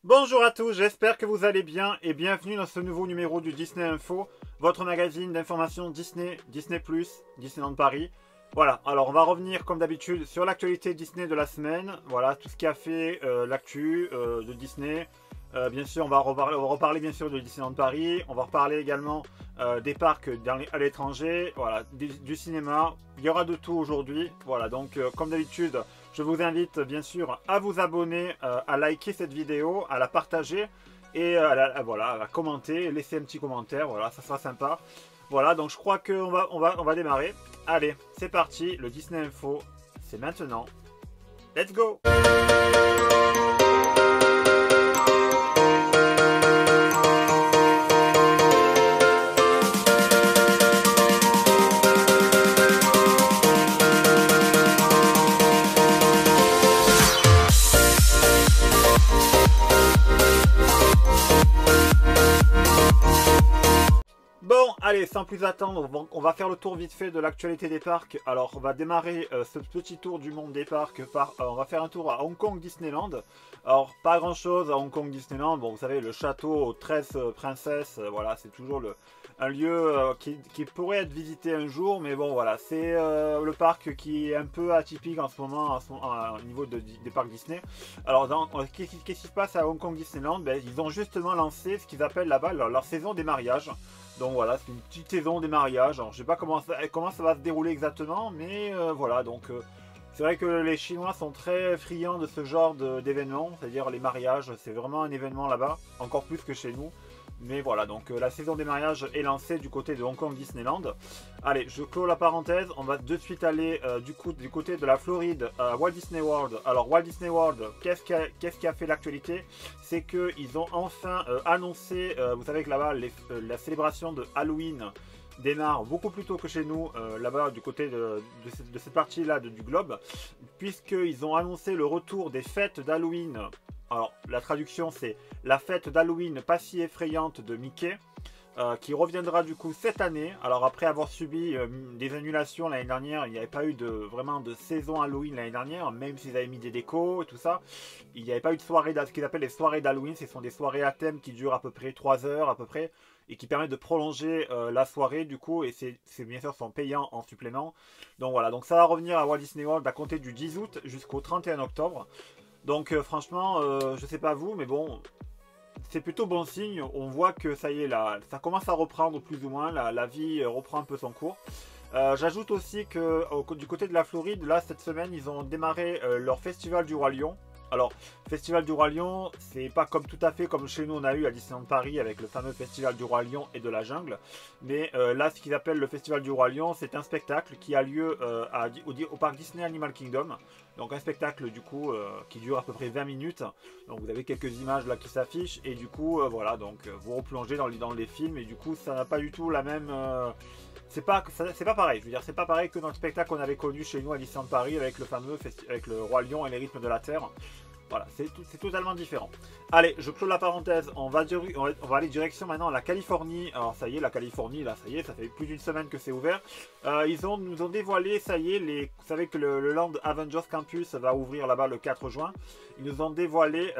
Bonjour à tous, j'espère que vous allez bien et bienvenue dans ce nouveau numéro du Disney Info, votre magazine d'information Disney, Disney+, Disneyland Paris. Voilà, alors on va revenir comme d'habitude sur l'actualité Disney de la semaine, voilà, tout ce qui a fait l'actu de Disney. Bien sûr, on va reparler bien sûr de Disneyland Paris, on va reparler également des parcs à l'étranger, voilà, du cinéma, il y aura de tout aujourd'hui. Voilà, donc comme d'habitude, je vous invite bien sûr à vous abonner, à liker cette vidéo, à la partager et voilà, à commenter, laisser un petit commentaire, voilà, ça sera sympa. Voilà, donc je crois qu'on va démarrer. Allez, c'est parti, le Disney Info, c'est maintenant. Let's go! Bon, allez, sans plus attendre, on va faire le tour vite fait de l'actualité des parcs. Alors, on va démarrer ce petit tour du monde des parcs par... on va faire un tour à Hong Kong Disneyland. Alors, pas grand chose à Hong Kong Disneyland. Bon, vous savez, le château aux 13 princesses, voilà, c'est toujours un lieu qui pourrait être visité un jour. Mais bon, voilà, c'est le parc qui est un peu atypique en ce moment au niveau des parcs Disney. Alors, qu'est-ce qui se passe à Hong Kong Disneyland? Ben, ils ont justement lancé ce qu'ils appellent là-bas leur saison des mariages. Donc voilà, c'est une petite saison des mariages. Alors, je sais pas comment ça va se dérouler exactement, mais voilà, donc c'est vrai que les Chinois sont très friands de ce genre d'événements, c'est-à-dire les mariages, c'est vraiment un événement là-bas, encore plus que chez nous. Mais voilà, donc la saison des mariages est lancée du côté de Hong Kong Disneyland. Allez, je clôt la parenthèse, on va de suite aller du côté de la Floride à Walt Disney World. Alors Walt Disney World, qu'est-ce qui a fait l'actualité? C'est qu'ils ont enfin annoncé, vous savez que là-bas, la célébration de Halloween démarre beaucoup plus tôt que chez nous, là-bas du côté de cette partie-là du globe, puisqu'ils ont annoncé le retour des fêtes d'Halloween. Alors, la traduction, c'est la fête d'Halloween pas si effrayante de Mickey, qui reviendra du coup cette année. Alors, après avoir subi des annulations l'année dernière, il n'y avait pas eu vraiment de saison Halloween l'année dernière, même s'ils avaient mis des décos et tout ça. Il n'y avait pas eu de soirée, ce qu'ils appellent les soirées d'Halloween. Ce sont des soirées à thème qui durent à peu près 3 heures à peu près, et qui permettent de prolonger la soirée du coup, et c'est bien sûr sont payants en supplément. Donc voilà, donc ça va revenir à Walt Disney World à compter du 10 août jusqu'au 31 octobre. Donc franchement, je sais pas vous, mais bon, c'est plutôt bon signe. On voit que ça y est, là, ça commence à reprendre plus ou moins, la vie reprend un peu son cours. J'ajoute aussi que du côté de la Floride, là, cette semaine, ils ont démarré leur festival du Roi Lion. Alors, Festival du Roi Lion, c'est pas comme tout à fait comme chez nous on a eu à Disneyland Paris avec le fameux Festival du Roi Lion et de la jungle. Mais là, ce qu'ils appellent le Festival du Roi Lion, c'est un spectacle qui a lieu au parc Disney Animal Kingdom. Donc un spectacle du coup qui dure à peu près 20 minutes. Donc vous avez quelques images là qui s'affichent et du coup voilà, donc vous replongez dans les films et du coup ça n'a pas du tout la même... c'est pas pareil, je veux dire, c'est pas pareil que dans le spectacle qu'on avait connu chez nous à Disneyland Paris avec le fameux avec le Roi Lion et les rythmes de la Terre. Voilà, c'est totalement différent. Allez, je clôt la parenthèse, on va aller direction maintenant à la Californie. Alors ça y est, la Californie, là, ça y est, ça fait plus d'une semaine que c'est ouvert. Nous ont dévoilé, ça y est, vous savez que le Land Avengers Campus va ouvrir là-bas le 4 juin. Ils nous ont dévoilé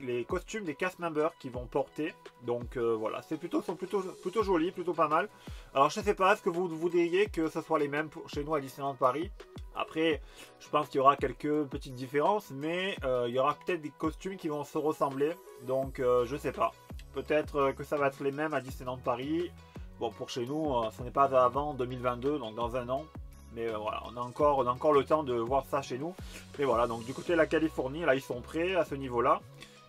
les costumes des cast members qu'ils vont porter. Donc voilà, sont plutôt jolis, plutôt pas mal. Alors je ne sais pas, est-ce que vous voudriez que ce soit les mêmes chez nous à Disneyland Paris? Après, je pense qu'il y aura quelques petites différences, mais il y aura peut-être des costumes qui vont se ressembler. Donc, je sais pas. Peut-être que ça va être les mêmes à Disneyland Paris. Bon, pour chez nous, ce n'est pas avant 2022, donc dans un an. Mais voilà, on a encore le temps de voir ça chez nous. Mais voilà, donc du côté de la Californie, là, ils sont prêts à ce niveau-là.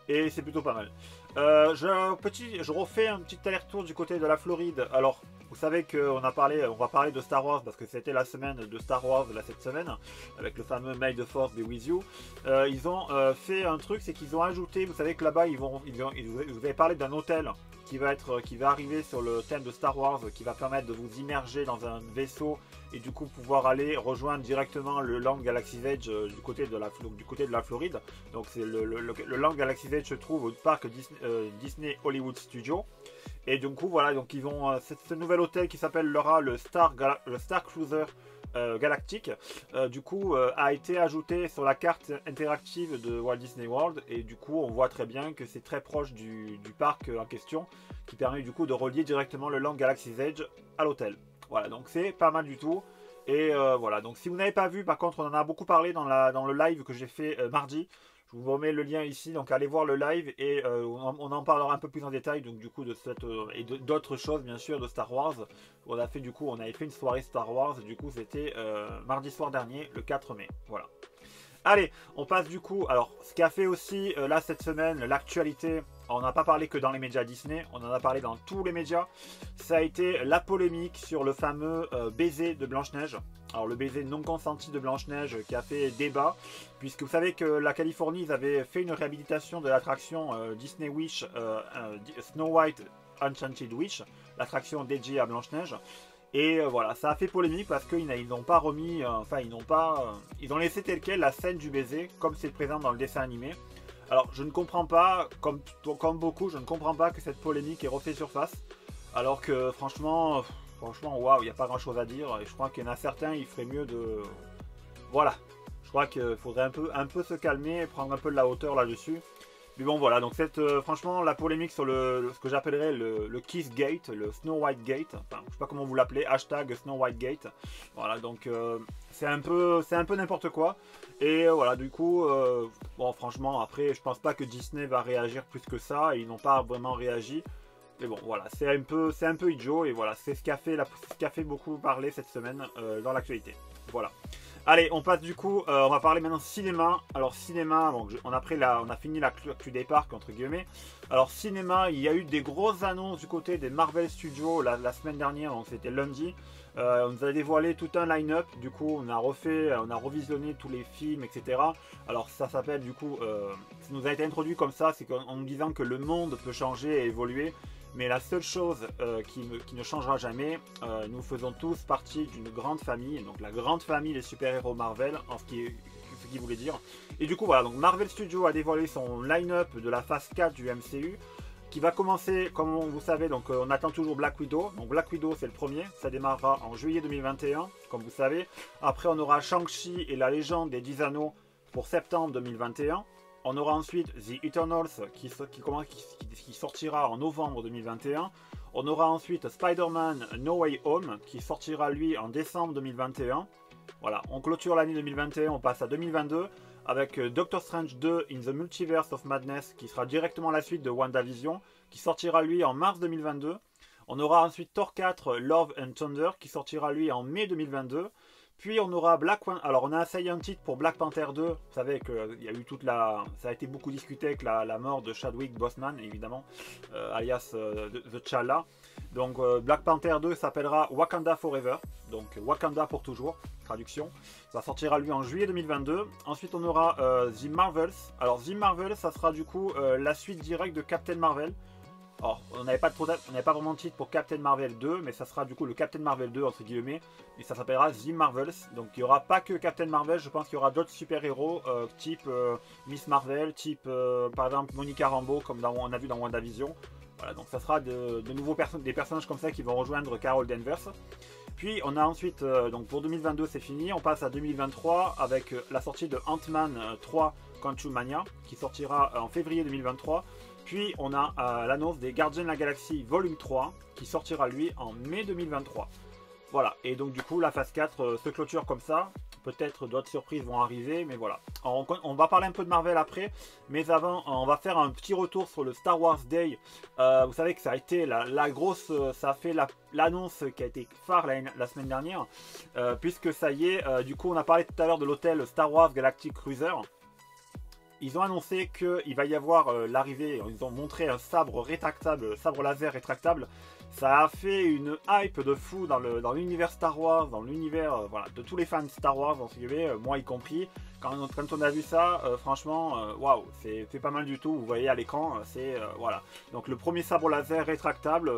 Et c'est plutôt pas mal. Je refais un petit aller-retour du côté de la Floride. Alors, vous savez qu'on va parler de Star Wars parce que c'était la semaine de Star Wars là, cette semaine, avec le fameux May the Force be with you. Ils ont fait un truc, c'est qu'ils ont ajouté, vous savez que là-bas, vous avez parlé d'un hôtel qui va arriver sur le thème de Star Wars, qui va permettre de vous immerger dans un vaisseau et du coup pouvoir aller rejoindre directement le Land Galaxy's Edge du côté de la Floride. Donc c'est le Land Galaxy's Edge se trouve au parc Disney Hollywood Studios. Et du coup voilà, donc ils vont ce nouvel hôtel qui s'appellera le Star Cruiser galactique, du coup, a été ajouté sur la carte interactive de Walt Disney World. Et du coup, on voit très bien que c'est très proche du parc en question, qui permet du coup de relier directement le Land Galaxy's Edge à l'hôtel. Voilà, donc c'est pas mal du tout. Et voilà, donc si vous n'avez pas vu, par contre, on en a beaucoup parlé dans le live que j'ai fait mardi. Je vous remets le lien ici, donc allez voir le live et on en parlera un peu plus en détail, donc du coup de cette et d'autres choses bien sûr de Star Wars. On a fait du coup, on avait fait une soirée Star Wars, du coup c'était mardi soir dernier, le 4 mai. Voilà. Allez, on passe du coup, alors ce qu'a fait aussi là cette semaine, l'actualité, on n'a pas parlé que dans les médias Disney, on en a parlé dans tous les médias, ça a été la polémique sur le fameux baiser de Blanche-Neige. Alors le baiser non consenti de Blanche-Neige qui a fait débat, puisque vous savez que la Californie, ils avaient fait une réhabilitation de l'attraction Disney Wish, Snow White Enchanted Wish, l'attraction dédiée à Blanche-Neige. Et voilà, ça a fait polémique parce qu'ils n'ont pas remis, enfin ils ont laissé tel quel la scène du baiser comme c'est présent dans le dessin animé. Alors je ne comprends pas, comme beaucoup, je ne comprends pas que cette polémique ait refait surface. Alors que franchement, waouh, il n'y a pas grand chose à dire. Et je crois qu'il y en a certains, il ferait mieux de... Voilà, je crois qu'il faudrait un peu se calmer et prendre un peu de la hauteur là-dessus. Mais bon voilà, donc franchement la polémique sur ce que j'appellerais le Kiss Gate, le Snow White Gate, enfin je sais pas comment vous l'appelez, hashtag Snow White Gate. Voilà, donc c'est un peu n'importe quoi. Et voilà, du coup, bon franchement après je pense pas que Disney va réagir plus que ça, ils n'ont pas vraiment réagi. Mais bon voilà, c'est un peu idiot et voilà, c'est ce qui a fait beaucoup parler cette semaine dans l'actualité. Voilà. Allez, on passe du coup, on va parler maintenant cinéma. Alors cinéma, bon, on a fini l'actu des parcs entre guillemets. Alors cinéma, il y a eu des grosses annonces du côté des Marvel Studios la semaine dernière, donc c'était lundi. On nous a dévoilé tout un line-up, du coup on a revisionné tous les films, etc. Alors ça s'appelle du coup, ça nous a été introduit comme ça, c'est en nous disant que le monde peut changer et évoluer. Mais la seule chose qui ne changera jamais, nous faisons tous partie d'une grande famille, donc la grande famille des super-héros Marvel, ce qui voulait dire. Et du coup voilà, donc Marvel Studios a dévoilé son line-up de la phase 4 du MCU, qui va commencer, comme vous savez, donc on attend toujours Black Widow. Donc Black Widow c'est le premier, ça démarrera en juillet 2021, comme vous savez. Après on aura Shang-Chi et la légende des 10 anneaux pour septembre 2021. On aura ensuite The Eternals qui sortira en novembre 2021. On aura ensuite Spider-Man No Way Home qui sortira lui en décembre 2021. Voilà, on clôture l'année 2021, on passe à 2022 avec Doctor Strange 2 in the Multiverse of Madness qui sera directement la suite de WandaVision qui sortira lui en mars 2022. On aura ensuite Thor 4 Love and Thunder qui sortira lui en mai 2022. Puis on aura alors on a un silent titre pour Black Panther 2. Vous savez qu'il y a eu ça a été beaucoup discuté avec la mort de Chadwick Boseman évidemment, alias The T'Challa. Donc Black Panther 2 s'appellera Wakanda Forever, donc Wakanda pour toujours, traduction. Ça sortira lui en juillet 2022. Ensuite on aura The Marvels. Alors The Marvels ça sera du coup la suite directe de Captain Marvel. Alors, on n'avait pas vraiment de titre pour Captain Marvel 2, mais ça sera du coup le Captain Marvel 2 entre guillemets, et ça s'appellera The Marvels. Donc il n'y aura pas que Captain Marvel, je pense qu'il y aura d'autres super-héros type Miss Marvel, type par exemple Monica Rambeau, comme on a vu dans WandaVision. Voilà, donc ça sera de nouveaux des personnages comme ça qui vont rejoindre Carol Danvers. Puis on a ensuite, donc pour 2022 c'est fini, on passe à 2023 avec la sortie de Ant-Man 3 Quantumania qui sortira en février 2023. Puis on a l'annonce des Gardiens de la Galaxie Volume 3 qui sortira lui en mai 2023. Voilà, et donc du coup la phase 4 se clôture comme ça. Peut-être d'autres surprises vont arriver, mais voilà. On va parler un peu de Marvel après, mais avant on va faire un petit retour sur le Star Wars Day. Vous savez que ça a été la grosse, ça a fait l'annonce qui a été phare la semaine dernière, puisque ça y est, du coup on a parlé tout à l'heure de l'hôtel Star Wars Galactic Cruiser. Ils ont annoncé qu'il va y avoir l'arrivée, ils ont montré un sabre laser rétractable. Ça a fait une hype de fou dans l'univers Star Wars, dans l'univers voilà, de tous les fans de Star Wars, moi y compris. Quand on a vu ça, franchement, waouh, c'est pas mal du tout. Vous voyez à l'écran, c'est voilà. Donc le premier sabre laser rétractable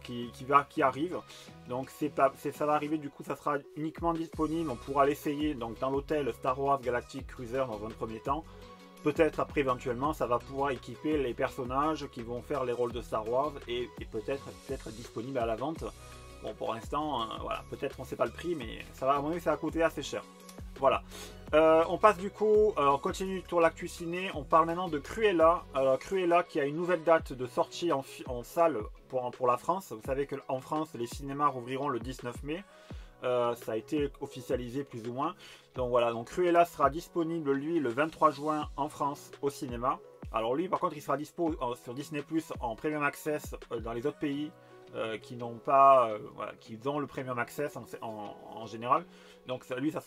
qui arrive. Donc ça va arriver, du coup ça sera uniquement disponible, on pourra l'essayer donc dans l'hôtel Star Wars Galactic Cruiser dans un premier temps. Peut-être après éventuellement ça va pouvoir équiper les personnages qui vont faire les rôles de Star Wars et peut-être disponible à la vente Bon, pour l'instant, voilà, peut-être on ne sait pas le prix, mais ça va, à mon avis, ça va coûter assez cher. Voilà. On passe du coup, on continue sur l'actu ciné, on parle maintenant de Cruella. Cruella qui a une nouvelle date de sortie en salle pour la France. Vous savez qu'en France, les cinémas rouvriront le 19 mai. Ça a été officialisé plus ou moins. Donc voilà, donc Cruella sera disponible lui le 23 juin en France au cinéma. Alors lui par contre il sera dispo sur Disney Plus en Premium Access dans les autres pays qui n'ont pas, voilà, qui ont le Premium Access en général. Donc lui ça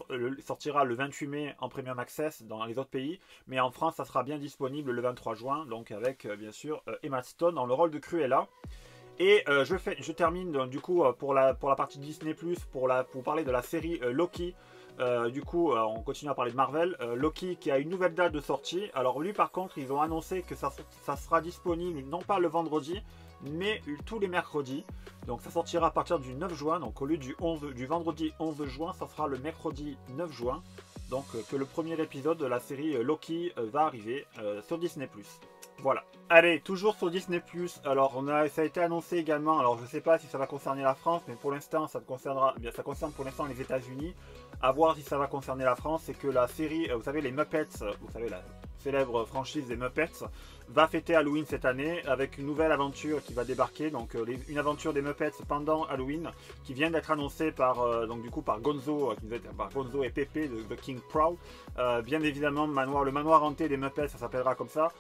sortira le 28 mai en Premium Access dans les autres pays. Mais en France ça sera bien disponible le 23 juin. Donc avec bien sûr Emma Stone dans le rôle de Cruella. Et je termine donc, du coup pour la partie Disney+, pour parler de la série Loki. Du coup on continue à parler de Marvel. Loki qui a une nouvelle date de sortie. Alors lui par contre ils ont annoncé que ça sera disponible non pas le vendredi mais tous les mercredis. Donc ça sortira à partir du 9 juin. Donc au lieu du vendredi 11 juin, ça sera le mercredi 9 juin. Donc que le premier épisode de la série Loki va arriver sur Disney+. Voilà. Allez, toujours sur Disney+. Alors ça a été annoncé également. Alors je ne sais pas si ça va concerner la France, mais pour l'instant ça concerne pour l'instant les États-Unis. À voir si ça va concerner la France, c'est que la série, vous savez les Muppets, vous savez la célèbre franchise des Muppets, va fêter Halloween cette année avec une nouvelle aventure qui va débarquer. Donc une aventure des Muppets pendant Halloween qui vient d'être annoncée par donc du coup par Gonzo, par Gonzo et Pepe de The King Proud. Bien évidemment le manoir hanté des Muppets, ça s'appellera comme ça.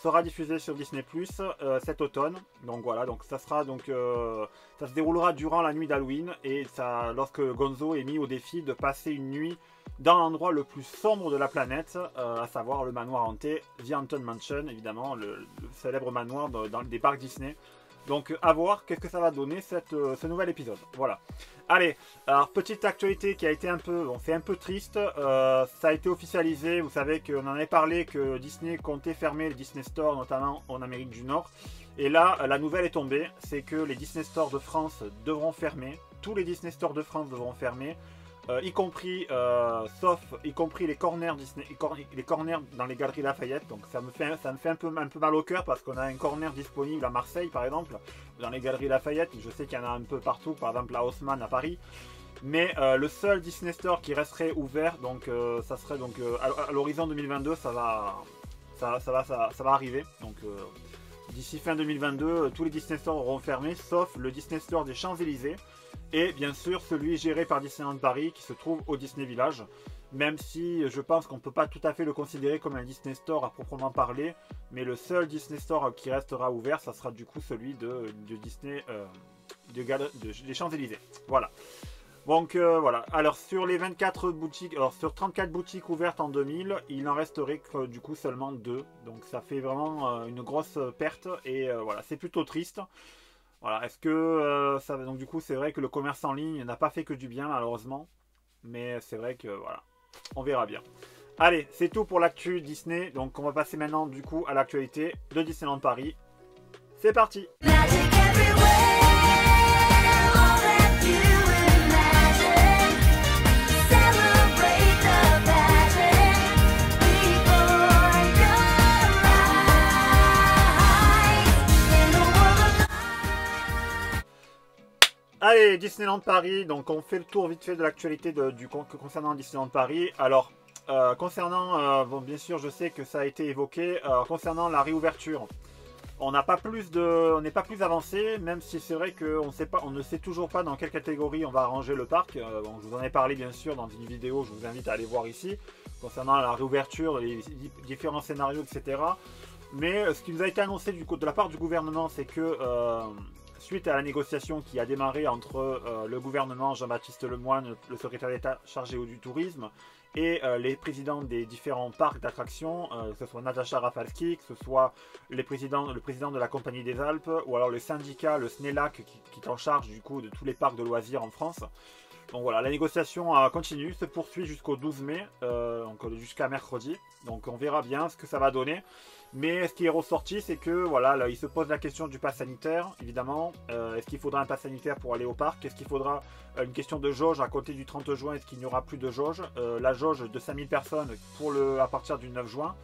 Sera diffusé sur Disney Plus cet automne. Donc voilà, donc ça sera ça se déroulera durant la nuit d'Halloween et lorsque Gonzo est mis au défi de passer une nuit dans l'endroit le plus sombre de la planète, à savoir le manoir hanté The Haunted Mansion, évidemment le célèbre manoir dans des parcs Disney. Donc à voir qu'est-ce que ça va donner ce nouvel épisode. Voilà. Allez, alors petite actualité qui a été un peu triste. Ça a été officialisé, vous savez qu'on en avait parlé que Disney comptait fermer les Disney Store, notamment en Amérique du Nord. Et là, la nouvelle est tombée, c'est que les Disney Store de France devront fermer. Tous les Disney Store de France devront fermer. Y compris les corners Disney, les corners dans les galeries Lafayette. Donc ça me fait un peu mal au cœur parce qu'on a un corner disponible à Marseille par exemple, dans les galeries Lafayette. Je sais qu'il y en a un peu partout, par exemple à Haussmann à Paris. Mais le seul Disney Store qui resterait ouvert, donc ça serait donc à l'horizon 2022, ça va arriver. Donc d'ici fin 2022, tous les Disney Store auront fermé, sauf le Disney Store des Champs-Élysées. Et bien sûr celui géré par Disneyland Paris qui se trouve au Disney Village. Même si je pense qu'on ne peut pas tout à fait le considérer comme un Disney Store à proprement parler. Mais le seul Disney Store qui restera ouvert, ça sera du coup celui de Disney des Champs-Élysées. Voilà. Donc voilà. Alors sur les 24 boutiques, alors sur 34 boutiques ouvertes en 2000, il n'en resterait que du coup seulement 2. Donc ça fait vraiment une grosse perte et voilà, c'est plutôt triste. Voilà, est-ce que donc du coup c'est vrai que le commerce en ligne n'a pas fait que du bien malheureusement, mais c'est vrai que voilà, on verra bien. Allez, c'est tout pour l'actu Disney, donc on va passer maintenant du coup à l'actualité de Disneyland Paris. C'est parti. Allez, Disneyland Paris, donc on fait le tour vite fait de l'actualité concernant Disneyland Paris. Alors, bon, bien sûr, je sais que ça a été évoqué, concernant la réouverture. On n'est pas plus avancé, même si c'est vrai qu'on ne sait toujours pas dans quelle catégorie on va arranger le parc. Bon, je vous en ai parlé bien sûr dans une vidéo, je vous invite à aller voir ici, concernant la réouverture, les différents scénarios, etc. Mais ce qui nous a été annoncé de la part du gouvernement, c'est que suite à la négociation qui a démarré entre le gouvernement, Jean-Baptiste Lemoyne, le secrétaire d'État chargé du tourisme, et les présidents des différents parcs d'attractions, que ce soit Natacha Rafalski, que ce soit le président de la Compagnie des Alpes, ou alors le syndicat, le SNELAC, qui est en charge du coup de tous les parcs de loisirs en France. Donc voilà, la négociation continue, se poursuit jusqu'au 12 mai, donc jusqu'à mercredi. Donc on verra bien ce que ça va donner. Mais ce qui est ressorti, c'est que voilà, là, il se pose la question du pass sanitaire, évidemment. Est-ce qu'il faudra un pass sanitaire pour aller au parc? Est-ce qu'il faudra une question de jauge à compter du 30 juin? Est-ce qu'il n'y aura plus de jauge? La jauge de 5000 personnes à partir du 9 juin.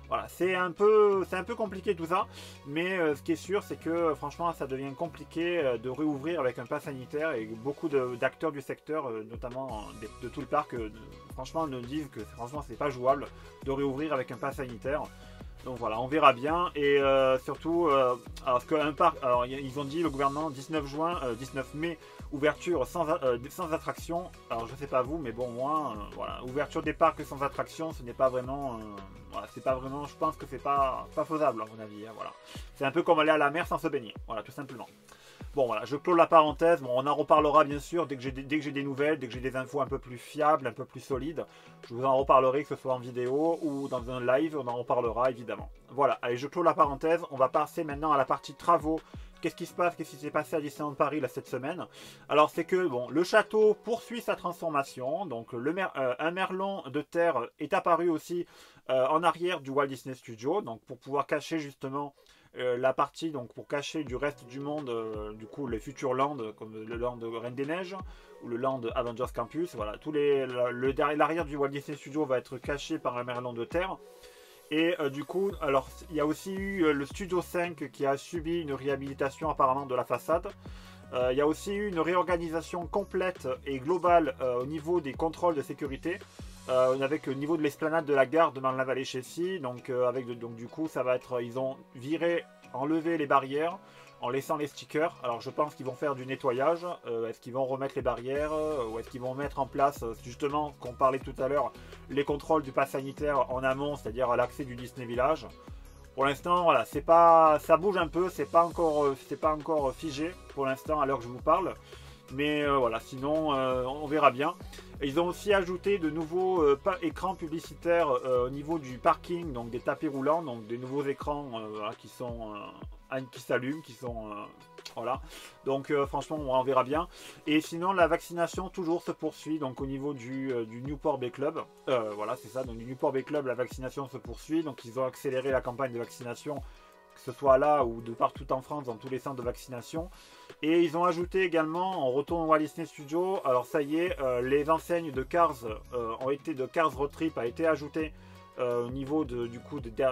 Voilà, c'est un peu compliqué tout ça, mais ce qui est sûr, c'est que franchement, ça devient compliqué de réouvrir avec un pass sanitaire et beaucoup d'acteurs du secteur, notamment de tout le parc, franchement, nous disent que franchement, c'est pas jouable de réouvrir avec un pass sanitaire. Donc voilà, on verra bien. Et surtout, alors qu'un parc, alors ils ont dit le gouvernement 19 mai, ouverture sans attraction. Alors je sais pas vous, mais bon moi, voilà, ouverture des parcs sans attraction, ce n'est pas vraiment, voilà, c'est pas vraiment. Je pense que c'est pas faisable à mon avis. Hein, voilà, c'est un peu comme aller à la mer sans se baigner. Voilà, tout simplement. Bon voilà, je clôt la parenthèse. Bon, on en reparlera bien sûr dès que j'ai des nouvelles, dès que j'ai des infos un peu plus fiables, un peu plus solides. Je vous en reparlerai, que ce soit en vidéo ou dans un live, on en reparlera évidemment. Voilà, allez, je clôt la parenthèse. On va passer maintenant à la partie travaux. Qu'est-ce qui se passe? Qu'est-ce qui s'est passé à Disneyland Paris là, cette semaine? Alors c'est que bon, le château poursuit sa transformation. Donc un merlon de terre est apparu aussi en arrière du Walt Disney Studio. Donc pour pouvoir cacher justement la partie, donc pour cacher du reste du monde, du coup les futurs lands, comme le land Reine des Neiges ou le land Avengers Campus, voilà, l'arrière du Walt Disney Studio va être caché par un merlon de terre. Et du coup, alors il y a aussi eu le Studio 5 qui a subi une réhabilitation apparemment de la façade. Il y a aussi eu une réorganisation complète et globale au niveau des contrôles de sécurité. Avec le niveau de l'esplanade de la gare de Marne-la-Vallée-Chessy, donc du coup ça va être, ils ont enlevé les barrières en laissant les stickers. Alors je pense qu'ils vont faire du nettoyage. Est-ce qu'ils vont remettre les barrières ou est-ce qu'ils vont mettre en place justement, qu'on parlait tout à l'heure, les contrôles du pass sanitaire en amont, c'est-à-dire à l'accès du Disney Village. Pour l'instant, voilà, ça bouge un peu, c'est pas encore figé pour l'instant à l'heure que je vous parle. Mais voilà, sinon on verra bien. Ils ont aussi ajouté de nouveaux écrans publicitaires au niveau du parking, donc des tapis roulants, donc des nouveaux écrans qui s'allument, qui sont voilà. Donc franchement, on verra bien. Et sinon, la vaccination toujours se poursuit, donc au niveau du Newport Bay Club. Voilà, c'est ça. Donc du Newport Bay Club, la vaccination se poursuit. Donc ils ont accéléré la campagne de vaccination, que ce soit là ou de partout en France, dans tous les centres de vaccination. Et ils ont ajouté également, en retour au Walt Disney Studio, alors ça y est, les enseignes de Cars Cars Road Trip a été ajoutée au niveau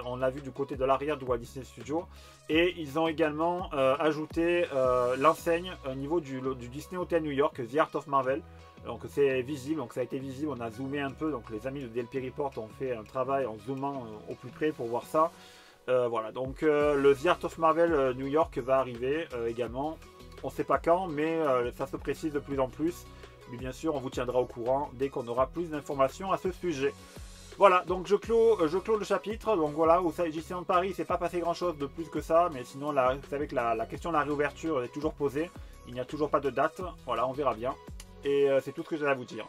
on l'a vu du côté de l'arrière du Walt Disney Studio. Et ils ont également ajouté l'enseigne au niveau du Disney Hotel New York, The Art of Marvel. Donc c'est visible, donc ça a été visible, on a zoomé un peu, donc les amis de DLP Report ont fait un travail en zoomant au plus près pour voir ça. Voilà, donc le The Art of Marvel New York va arriver également. On ne sait pas quand, mais ça se précise de plus en plus. Mais bien sûr, on vous tiendra au courant dès qu'on aura plus d'informations à ce sujet. Voilà, donc je clôt le chapitre. Donc voilà, au Disneyland Paris, c'est pas passé grand chose de plus que ça. Mais sinon, là, vous savez que la question de la réouverture est toujours posée. Il n'y a toujours pas de date. Voilà, on verra bien. Et c'est tout ce que j'ai à vous dire.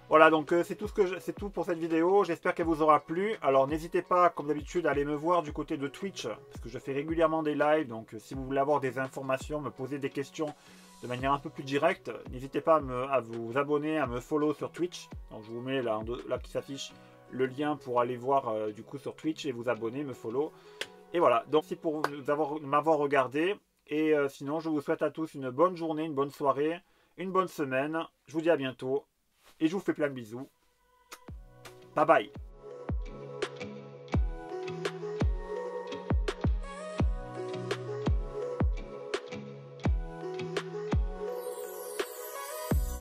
Voilà, donc c'est tout pour cette vidéo. J'espère qu'elle vous aura plu. Alors n'hésitez pas, comme d'habitude, à aller me voir du côté de Twitch, parce que je fais régulièrement des lives. Donc si vous voulez avoir des informations, me poser des questions de manière un peu plus directe, n'hésitez pas à vous abonner, à me follow sur Twitch. Donc je vous mets là qui s'affiche le lien pour aller voir du coup sur Twitch et vous abonner, me follow. Et voilà, donc c'est pour m'avoir regardé. Et sinon, je vous souhaite à tous une bonne journée, une bonne soirée, une bonne semaine. Je vous dis à bientôt. Et je vous fais plein de bisous. Bye bye.